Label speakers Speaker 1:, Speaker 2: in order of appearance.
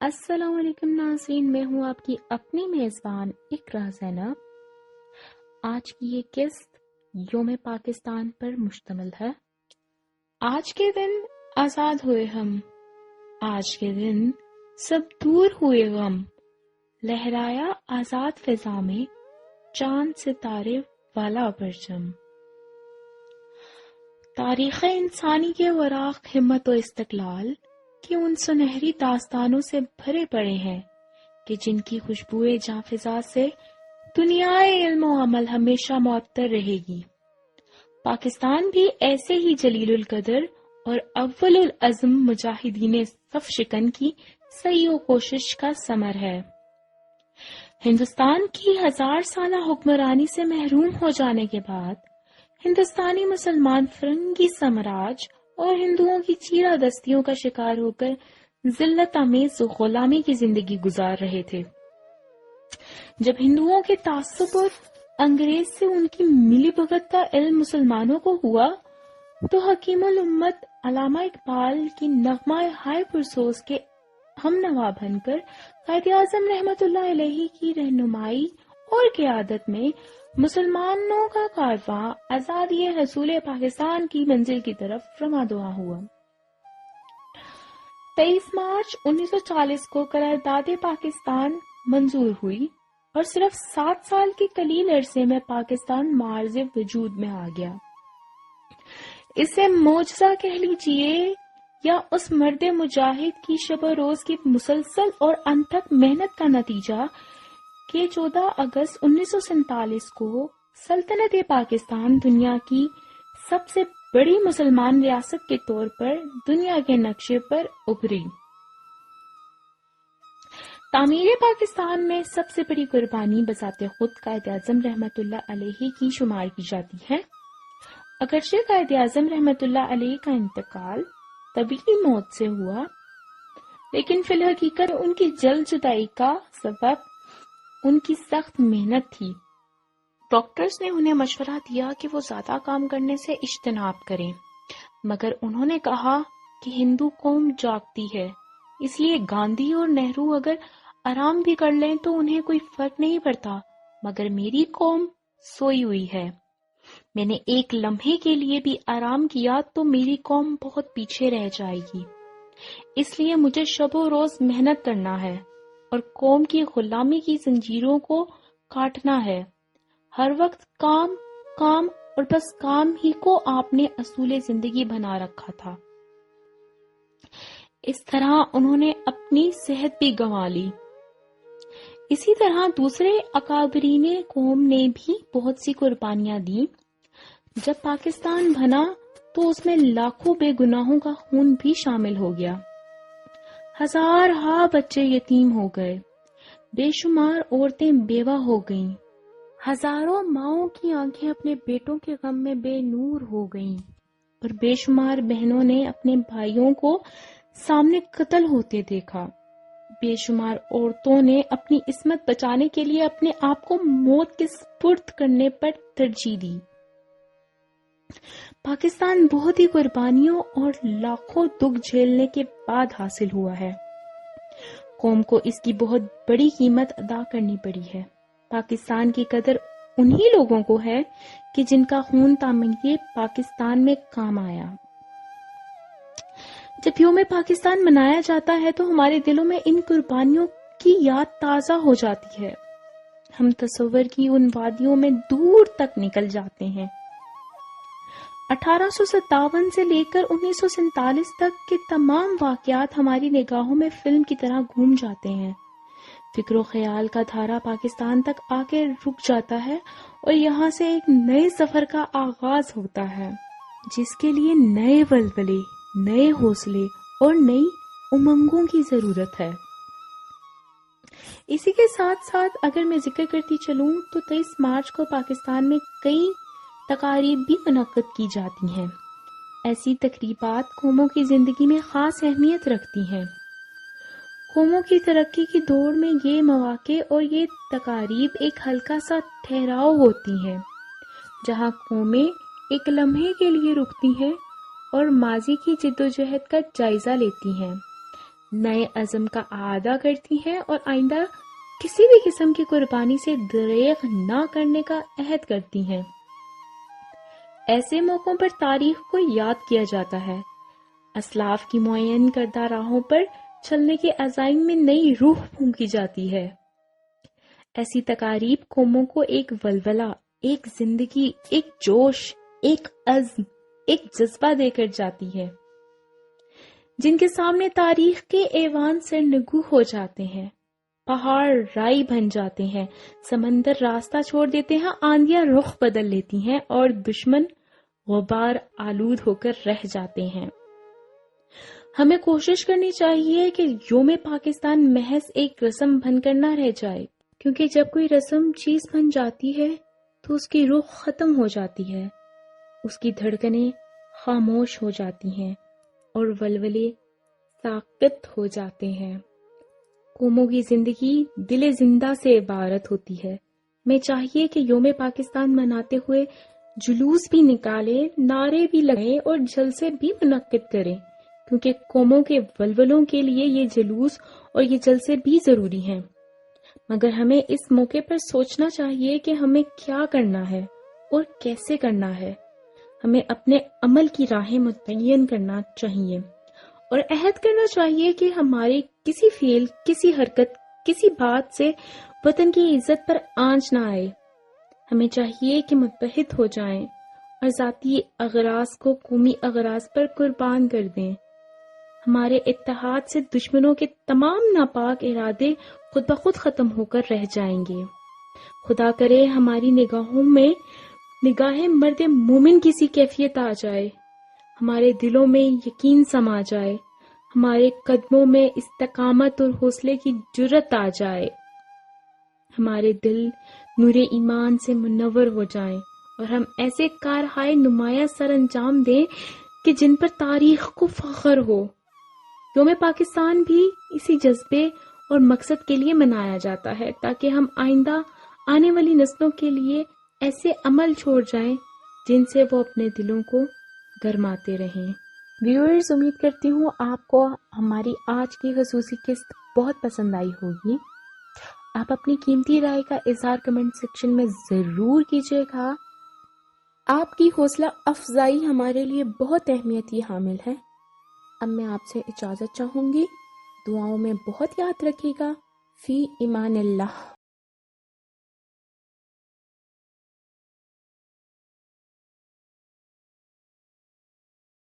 Speaker 1: السلام علیکم ناظرین، میں ہوں آپ کی اپنی میزبان اقرا زینب۔ آج کی یہ قسط یوم پاکستان پر مشتمل ہے۔ آج کے دن آزاد ہوئے ہم، آج کے دن سب دور ہوئے غم، لہرایا آزاد فضا میں چاند ستارے والا پرچم۔ تاریخ انسانی کے وراق ہمت و استقلال کہ ان سنہری داستانوں سے بھرے پڑے ہیں کہ جن کی خوشبوئے جاں فضا سے دنیائے علم و عمل ہمیشہ معطر رہے گی۔ پاکستان بھی ایسے ہی جلیل القدر اور اول العزم مجاہدین صف شکن کی سعی و کوشش کا ثمر ہے۔ ہندوستان کی 1000 سالہ حکمرانی سے محروم ہو جانے کے بعد ہندوستانی مسلمان فرنگی سامراج اور ہندوؤں کی چیرہ دستیوں کا شکار ہو کر ذلت آمیز غلامی کی زندگی گزار رہے تھے۔ جب ہندوؤں کے تعصب اور انگریز سے ان کی ملی بھگت کا علم مسلمانوں کو ہوا تو حکیم الامت علامہ اقبال کی نغمہ ہائے پرسوز کے ہم نوا بن کر قائد اعظم رحمت اللہ علیہ کی رہنمائی اور قیادت میں مسلمانوں کا کارواں آزادی حصول پاکستان کی منزل کی طرف رواں دواں ہوا۔ 23 مارچ 1940 کو قرارداد پاکستان منظور ہوئی اور صرف 7 سال کے قلیل عرصے میں پاکستان معرض وجود میں آ گیا۔ اسے معجزہ کہہ لیجیے یا اس مرد مجاہد کی شب و روز کی مسلسل اور انتھک محنت کا نتیجہ کہ 14 اگست 1947 کو سلطنت پاکستان دنیا کی سب سے بڑی مسلمان ریاست کے طور پر دنیا کے نقشے پر ابھری۔ تعمیر پاکستان میں سب سے بڑی قربانی بذات خود قائد اعظم رحمت اللہ علیہ کی شمار کی جاتی ہے۔ اگرچہ قائد اعظم رحمت اللہ علیہ کا انتقال طبیعی موت سے ہوا، لیکن فی الحقیقت ان کی جلد جدائی کا سبب ان کی سخت محنت تھی۔ ڈاکٹرز نے انہیں مشورہ دیا کہ وہ زیادہ کام کرنے سے اجتناب کریں، مگر انہوں نے کہا کہ ہندو قوم جاگتی ہے، اس لیے گاندھی اور نہرو اگر آرام بھی کر لیں تو انہیں کوئی فرق نہیں پڑتا، مگر میری قوم سوئی ہوئی ہے۔ میں نے ایک لمحے کے لیے بھی آرام کیا تو میری قوم بہت پیچھے رہ جائے گی، اس لیے مجھے شب و روز محنت کرنا ہے اور قوم کی غلامی کی زنجیروں کو کاٹنا ہے۔ ہر وقت کام کام اور بس کام ہی کو آپ نے اصول زندگی بنا رکھا تھا۔ اس طرح انہوں نے اپنی صحت بھی گنوا لی۔ اسی طرح دوسرے اکابرین قوم نے بھی بہت سی قربانیاں دیں۔ جب پاکستان بنا تو اس میں لاکھوں بے گناہوں کا خون بھی شامل ہو گیا۔ ہزارہا بچے یتیم ہو گئے، بے شمار عورتیں بیوہ ہو گئیں، ہزاروں ماؤں کی آنکھیں اپنے بیٹوں کے غم میں بے نور ہو گئیں، اور بے شمار بہنوں نے اپنے بھائیوں کو سامنے قتل ہوتے دیکھا۔ بے شمار عورتوں نے اپنی عصمت بچانے کے لیے اپنے آپ کو موت کے سپرد کرنے پر ترجیح دی۔ پاکستان بہت ہی قربانیوں اور لاکھوں دکھ جھیلنے کے بعد حاصل ہوا ہے۔ قوم کو اس کی بہت بڑی قیمت ادا کرنی پڑی ہے۔ پاکستان کی قدر انہی لوگوں کو ہے کہ جن کا خون تعمیر پاکستان میں کام آیا۔ جب یوم پاکستان منایا جاتا ہے تو ہمارے دلوں میں ان قربانیوں کی یاد تازہ ہو جاتی ہے۔ ہم تصور کی ان وادیوں میں دور تک نکل جاتے ہیں۔ 1857 سے لے کر 1947 تک کے تمام واقعات ہماری نگاہوں میں فلم کی طرح گھوم جاتے ہیں۔ فکر و خیال کا دھارا پاکستان تک آ کے رک جاتا ہے اور یہاں سے ایک نئے سفر کا آغاز ہوتا ہے، جس کے لیے نئے ولولے، نئے حوصلے اور نئی امنگوں کی ضرورت ہے۔ اسی کے ساتھ ساتھ اگر میں ذکر کرتی چلوں تو 23 مارچ کو پاکستان میں کئی تقاریب بھی منعقد کی جاتی ہیں۔ ایسی تقریبات قوموں کی زندگی میں خاص اہمیت رکھتی ہیں۔ قوموں کی ترقی کی دوڑ میں یہ مواقع اور یہ تقاریب ایک ہلکا سا ٹھہراؤ ہوتی ہیں، جہاں قومیں ایک لمحے کے لیے رکتی ہیں اور ماضی کی جدوجہد کا جائزہ لیتی ہیں۔ نئے عزم کا اعادہ کرتی ہیں اور آئندہ کسی بھی قسم کی قربانی سے دریغ نہ کرنے کا عہد کرتی ہیں۔ ایسے موقعوں پر تاریخ کو یاد کیا جاتا ہے، اسلاف کی معین کردہ راہوں پر چلنے کے عزائم میں نئی روح پھونکی جاتی ہے۔ ایسی تقاریب قوموں کو ایک ولولہ، ایک زندگی، ایک جوش، ایک عزم، ایک جذبہ دے کر جاتی ہے، جن کے سامنے تاریخ کے ایوان سرنگو ہو جاتے ہیں، پہاڑ رائی بن جاتے ہیں، سمندر راستہ چھوڑ دیتے ہیں، آندیاں رخ بدل لیتی ہیں اور دشمن غبار آلود ہو کر رہ جاتے ہیں۔ ہمیں کوشش کرنی چاہیے کہ یوم پاکستان محض ایک رسم بن کر نہ رہ جائے، کیونکہ جب کوئی رسم چیز بن جاتی ہے تو اس کی روح ختم ہو جاتی ہے، اس کی دھڑکنیں خاموش ہو جاتی ہیں اور ولولے ساکت ہو جاتے ہیں۔ قوموں کی زندگی دل زندہ سے عبارت ہوتی ہے۔ ہمیں چاہیے کہ یوم پاکستان مناتے ہوئے جلوس بھی نکالے، نعرے بھی لگائیں اور جلسے بھی منعقد کریں، کیونکہ قوموں کے ولولوں کے لیے یہ جلوس اور یہ جلسے بھی ضروری ہیں۔ مگر ہمیں اس موقع پر سوچنا چاہیے کہ ہمیں کیا کرنا ہے اور کیسے کرنا ہے۔ ہمیں اپنے عمل کی راہیں متعین کرنا چاہیے اور عہد کرنا چاہیے کہ ہمارے کسی فعل، کسی حرکت، کسی بات سے وطن کی عزت پر آنچ نہ آئے۔ ہمیں چاہیے کہ متحد ہو جائیں اور ذاتی اغراض کو قومی اغراض پر قربان کر دیں۔ ہمارے اتحاد سے دشمنوں کے تمام ناپاک ارادے خود بخود ختم ہو کر رہ جائیں گے۔ خدا کرے ہماری نگاہوں میں نگاہ مرد مومن کی سی کیفیت آ جائے، ہمارے دلوں میں یقین سما جائے، ہمارے قدموں میں استقامت اور حوصلے کی جرت آ جائے، ہمارے دل نور ایمان سے منور ہو جائیں اور ہم ایسے کارہائے نمایاں سر انجام دیں کہ جن پر تاریخ کو فخر ہو۔ یوم پاکستان بھی اسی جذبے اور مقصد کے لیے منایا جاتا ہے، تاکہ ہم آئندہ آنے والی نسلوں کے لیے ایسے عمل چھوڑ جائیں جن سے وہ اپنے دلوں کو گرماتے رہیں۔ ویورز، امید کرتی ہوں آپ کو ہماری آج کی خصوصی قسط بہت پسند آئی ہوگی۔ آپ اپنی قیمتی رائے کا اظہار کمنٹ سیکشن میں ضرور کیجیے گا۔ آپ کی حوصلہ افزائی ہمارے لیے بہت اہمیت کی حامل ہے۔ اب میں آپ سے اجازت چاہوں گی، دعاؤں میں بہت یاد رکھیے گا۔ فی امان اللہ۔